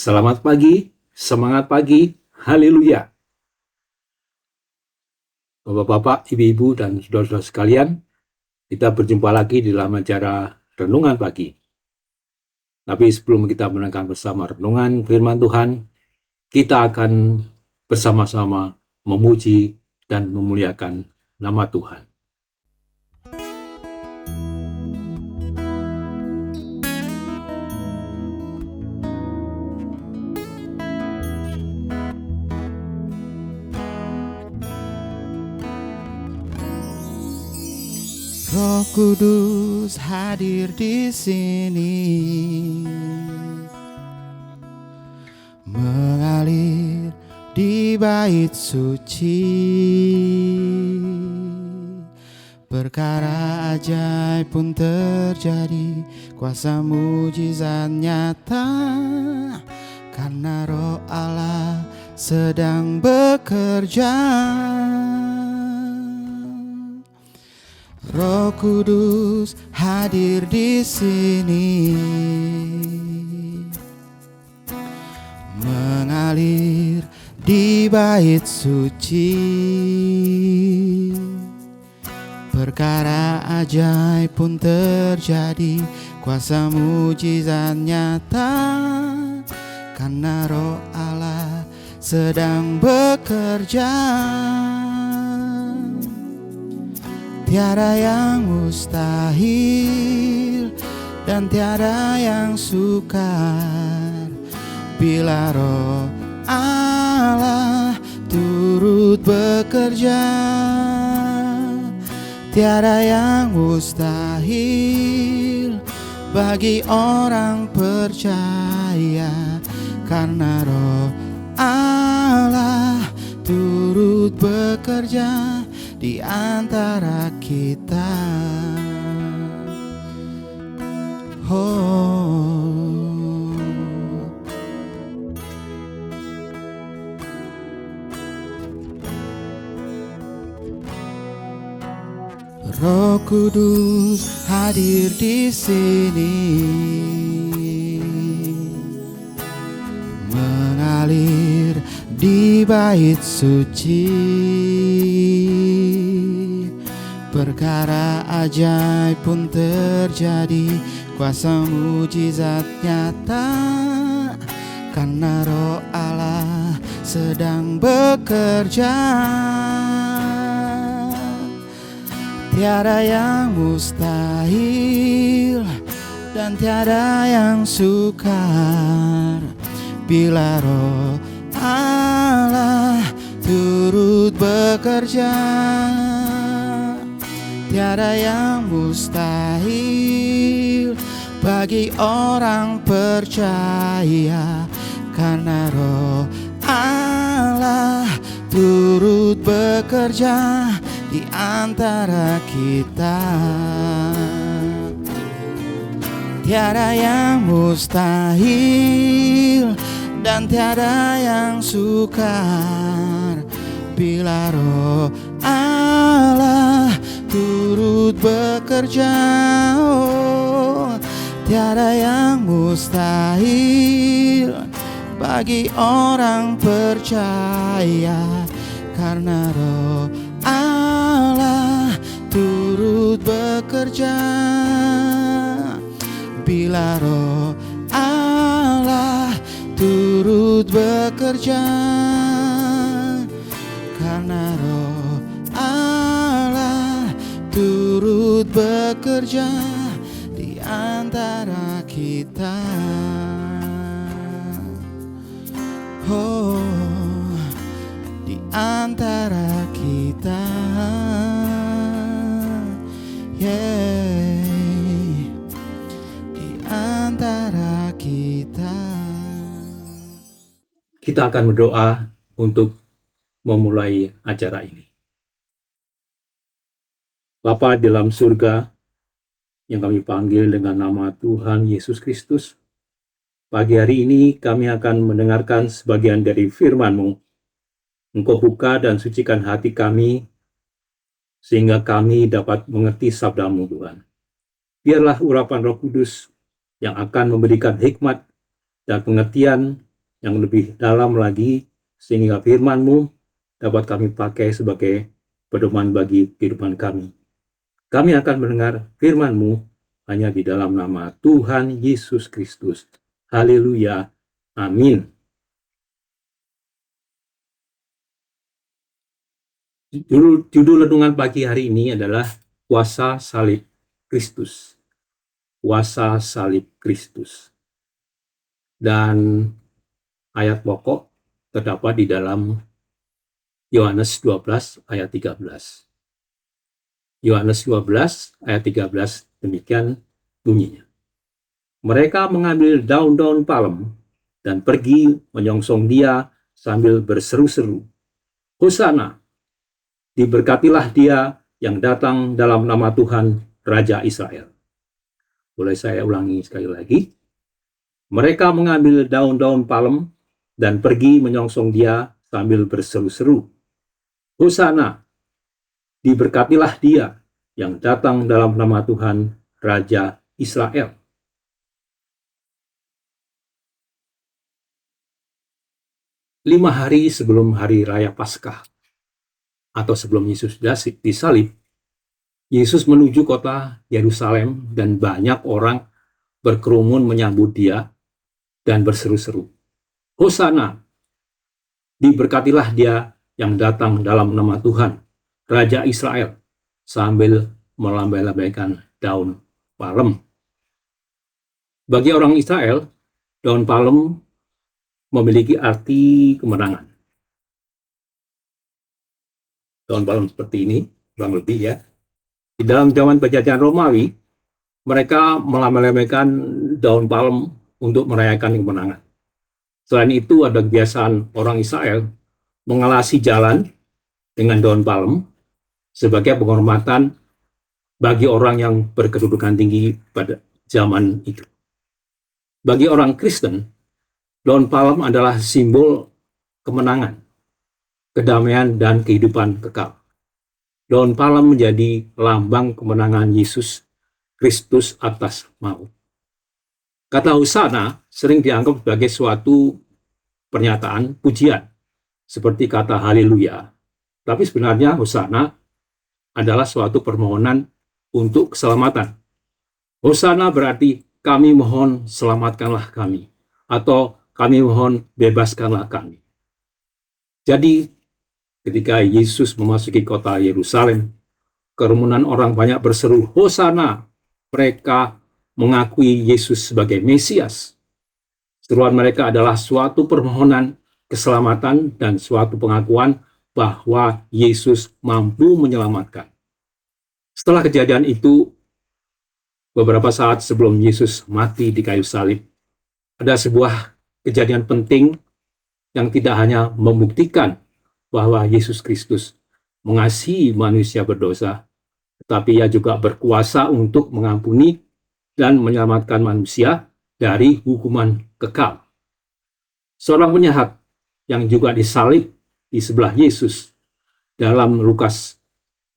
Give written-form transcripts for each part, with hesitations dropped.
Selamat pagi, semangat pagi, haleluya. Bapak-bapak, ibu-ibu, dan saudara-saudara sekalian, kita berjumpa lagi di dalam acara Renungan Pagi. Tapi sebelum kita mendengarkan bersama renungan firman Tuhan, kita akan bersama-sama memuji dan memuliakan nama Tuhan. Roh Kudus hadir di sini, mengalir di bait suci. Perkara ajaib pun terjadi, kuasa mujizat nyata, karena Roh Allah sedang bekerja. Roh Kudus hadir di sini, mengalir di bait suci. Perkara ajaib pun terjadi, kuasa mujizat nyata, karena Roh Allah sedang bekerja. Tiada yang mustahil dan tiada yang sukar, bila Roh Allah turut bekerja. Tiada yang mustahil bagi orang percaya, karena Roh Allah turut bekerja di antara kita. Roh Kudus hadir di sini, mengalir di bait suci. Perkara ajaib pun terjadi, kuasa mujizat nyata, karena Roh Allah sedang bekerja. Tiada yang mustahil dan tiada yang sukar, bila Roh Allah turut bekerja. Tiada yang mustahil bagi orang percaya, karena Roh Allah turut bekerja di antara kita. Tiada yang mustahil dan tiada yang sukar, bila Roh Allah turut bekerja. Tiada yang mustahil bagi orang percaya, karena Roh Allah turut bekerja. Bila Roh Allah turut bekerja, karena Roh Allah turut bekerja di antara kita. Di antara kita, di antara kita. Kita akan berdoa untuk memulai acara ini. Bapa di dalam surga, yang kami panggil dengan nama Tuhan Yesus Kristus, pagi hari ini kami akan mendengarkan sebagian dari firman-Mu. Engkau buka dan sucikan hati kami, sehingga kami dapat mengerti sabda-Mu, Tuhan. Biarlah urapan Roh Kudus yang akan memberikan hikmat dan pengertian yang lebih dalam lagi, sehingga firman-Mu dapat kami pakai sebagai pedoman bagi kehidupan kami. Kami akan mendengar firman-Mu hanya di dalam nama Tuhan Yesus Kristus. Haleluya. Amin. Judul renungan pagi hari ini adalah Kuasa Salib Kristus. Kuasa Salib Kristus. Dan ayat pokok terdapat di dalam Yohanes 12 ayat 13. Yohanes 12 ayat 13 demikian bunyinya. Mereka mengambil daun-daun palem dan pergi menyongsong dia sambil berseru-seru, Hosana, diberkatilah dia yang datang dalam nama Tuhan Raja Israel. Boleh saya ulangi sekali lagi? Mereka mengambil daun-daun palem dan pergi menyongsong dia sambil berseru-seru, Hosana, diberkatilah dia yang datang dalam nama Tuhan Raja Israel. Lima hari sebelum hari raya Paskah, atau sebelum Yesus disalib, Yesus menuju kota Yerusalem dan banyak orang berkerumun menyambut dia dan berseru-seru, Hosana, diberkatilah dia yang datang dalam nama Tuhan, Raja Israel, sambil melambai-lambaikan daun palem. Bagi orang Israel, daun palem memiliki arti kemenangan. Daun palem seperti ini, kurang lebih ya. Di dalam zaman penjajahan Romawi, mereka melambai-lambaikan daun palem untuk merayakan kemenangan. Selain itu, ada kebiasaan orang Israel mengalasi jalan dengan daun palem sebagai penghormatan bagi orang yang berkedudukan tinggi pada zaman itu. Bagi orang Kristen, daun palem adalah simbol kemenangan, kedamaian, dan kehidupan kekal. Daun palem menjadi lambang kemenangan Yesus Kristus atas maut. Kata Hosana sering dianggap sebagai suatu pernyataan pujian, seperti kata haleluya. Tapi sebenarnya Hosana adalah suatu permohonan untuk keselamatan. Hosana berarti kami mohon selamatkanlah kami, atau kami mohon bebaskanlah kami. Jadi ketika Yesus memasuki kota Yerusalem, kerumunan orang banyak berseru Hosana. Mereka mengakui Yesus sebagai Mesias. Seruan mereka adalah suatu permohonan keselamatan dan suatu pengakuan bahwa Yesus mampu menyelamatkan. Setelah kejadian itu, beberapa saat sebelum Yesus mati di kayu salib, ada sebuah kejadian penting yang tidak hanya membuktikan bahwa Yesus Kristus mengasihi manusia berdosa, tetapi ia juga berkuasa untuk mengampuni dan menyelamatkan manusia dari hukuman kekal. Seorang penjahat yang juga disalib di sebelah Yesus dalam Lukas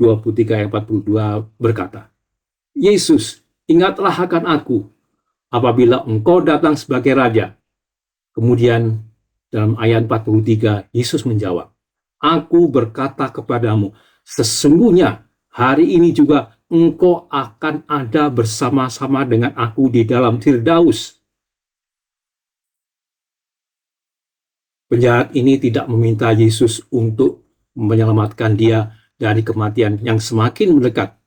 23 ayat 42 berkata, Yesus, ingatlah akan aku apabila engkau datang sebagai raja. Kemudian dalam ayat 43 Yesus menjawab, aku berkata kepadamu, sesungguhnya hari ini juga engkau akan ada bersama-sama dengan aku di dalam Firdaus. Penjahat ini tidak meminta Yesus untuk menyelamatkan dia dari kematian yang semakin mendekat,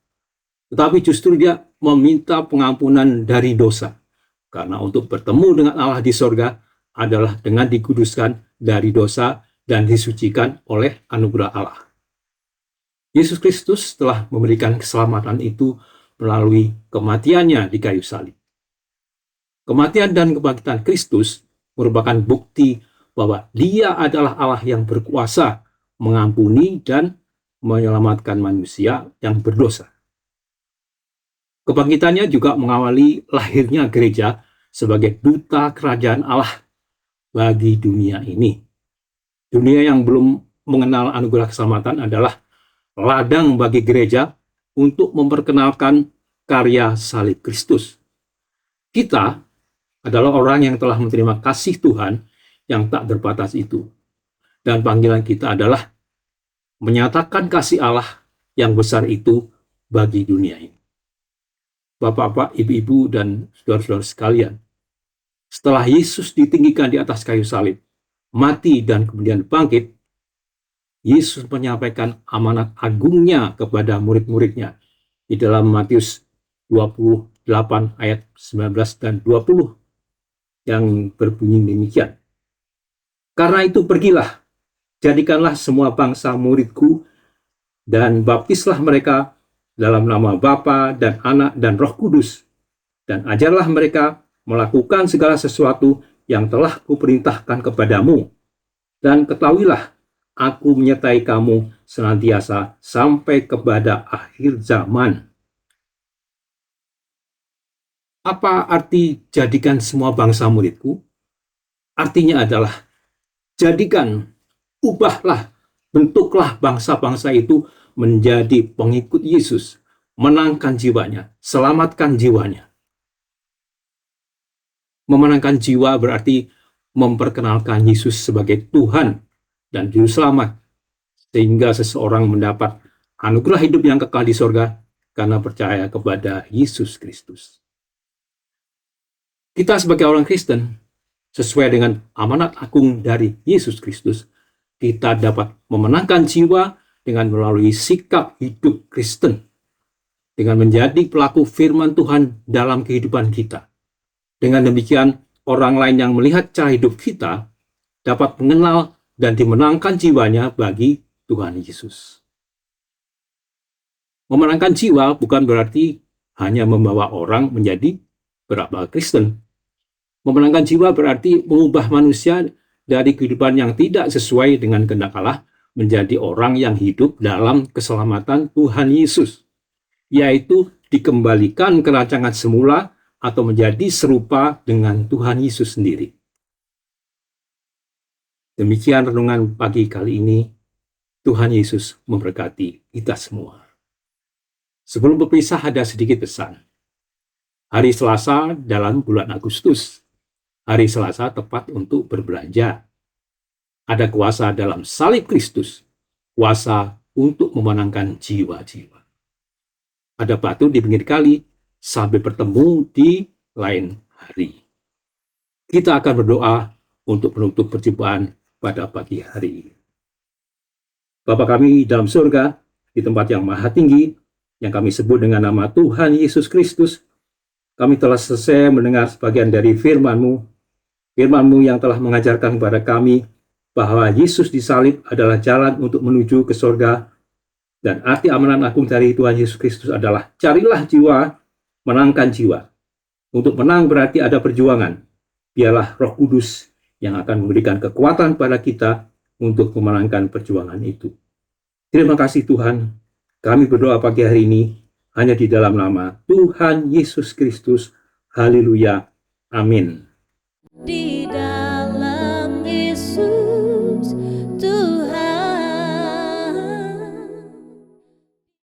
tetapi justru dia meminta pengampunan dari dosa. Karena untuk bertemu dengan Allah di sorga adalah dengan dikuduskan dari dosa dan disucikan oleh anugerah Allah. Yesus Kristus telah memberikan keselamatan itu melalui kematiannya di kayu salib. Kematian dan kebangkitan Kristus merupakan bukti bahwa Dia adalah Allah yang berkuasa mengampuni dan menyelamatkan manusia yang berdosa. Kebangkitannya juga mengawali lahirnya gereja sebagai duta kerajaan Allah bagi dunia ini. Dunia yang belum mengenal anugerah keselamatan adalah ladang bagi gereja untuk memperkenalkan karya salib Kristus. Kita adalah orang yang telah menerima kasih Tuhan yang tak terbatas itu. Dan panggilan kita adalah menyatakan kasih Allah yang besar itu bagi dunia ini. Bapak-bapak, ibu-ibu, dan saudara-saudara sekalian, setelah Yesus ditinggikan di atas kayu salib, mati dan kemudian bangkit, Yesus menyampaikan amanat agungnya kepada murid-muridnya di dalam Matius 28 ayat 19 dan 20 yang berbunyi demikian. Karena itu pergilah, jadikanlah semua bangsa muridku dan baptislah mereka dalam nama Bapa dan Anak dan Roh Kudus, dan ajarlah mereka melakukan segala sesuatu yang telah kuperintahkan kepadamu. Dan ketahuilah, aku menyertai kamu senantiasa sampai kepada akhir zaman. Apa arti jadikan semua bangsa muridku? Artinya adalah jadikan, ubahlah, bentuklah bangsa-bangsa itu menjadi pengikut Yesus, menangkan jiwanya, selamatkan jiwanya. Memenangkan jiwa berarti memperkenalkan Yesus sebagai Tuhan dan Juru Selamat, sehingga seseorang mendapat anugerah hidup yang kekal di sorga karena percaya kepada Yesus Kristus. Kita sebagai orang Kristen, sesuai dengan amanat agung dari Yesus Kristus, kita dapat memenangkan jiwa dengan melalui sikap hidup Kristen, dengan menjadi pelaku firman Tuhan dalam kehidupan kita. Dengan demikian, orang lain yang melihat cara hidup kita dapat mengenal dan dimenangkan jiwanya bagi Tuhan Yesus. Memenangkan jiwa bukan berarti hanya membawa orang menjadi beragama Kristen. Memenangkan jiwa berarti mengubah manusia dari kehidupan yang tidak sesuai dengan kehendak Allah menjadi orang yang hidup dalam keselamatan Tuhan Yesus, yaitu dikembalikan ke rancangan semula atau menjadi serupa dengan Tuhan Yesus sendiri. Demikian renungan pagi kali ini. Tuhan Yesus memberkati kita semua. Sebelum berpisah ada sedikit pesan. Hari Selasa dalam bulan Agustus. Hari Selasa tepat untuk berbelanja. Ada kuasa dalam salib Kristus. Kuasa untuk memenangkan jiwa-jiwa. Ada batu di pinggir kali. Sampai bertemu di lain hari. Kita akan berdoa untuk menutup perjumpaan pada pagi hari ini. Bapa kami dalam surga, di tempat yang maha tinggi, yang kami sebut dengan nama Tuhan Yesus Kristus, kami telah selesai mendengar sebagian dari firman-Mu, firman-Mu yang telah mengajarkan kepada kami bahwa Yesus disalib adalah jalan untuk menuju ke surga, dan arti amanat agung dari Tuhan Yesus Kristus adalah carilah jiwa, menangkan jiwa. Untuk menang berarti ada perjuangan. Biarlah Roh Kudus yang akan memberikan kekuatan pada kita untuk memenangkan perjuangan itu. Terima kasih Tuhan. Kami berdoa pagi hari ini hanya di dalam nama Tuhan Yesus Kristus. Haleluya. Amin.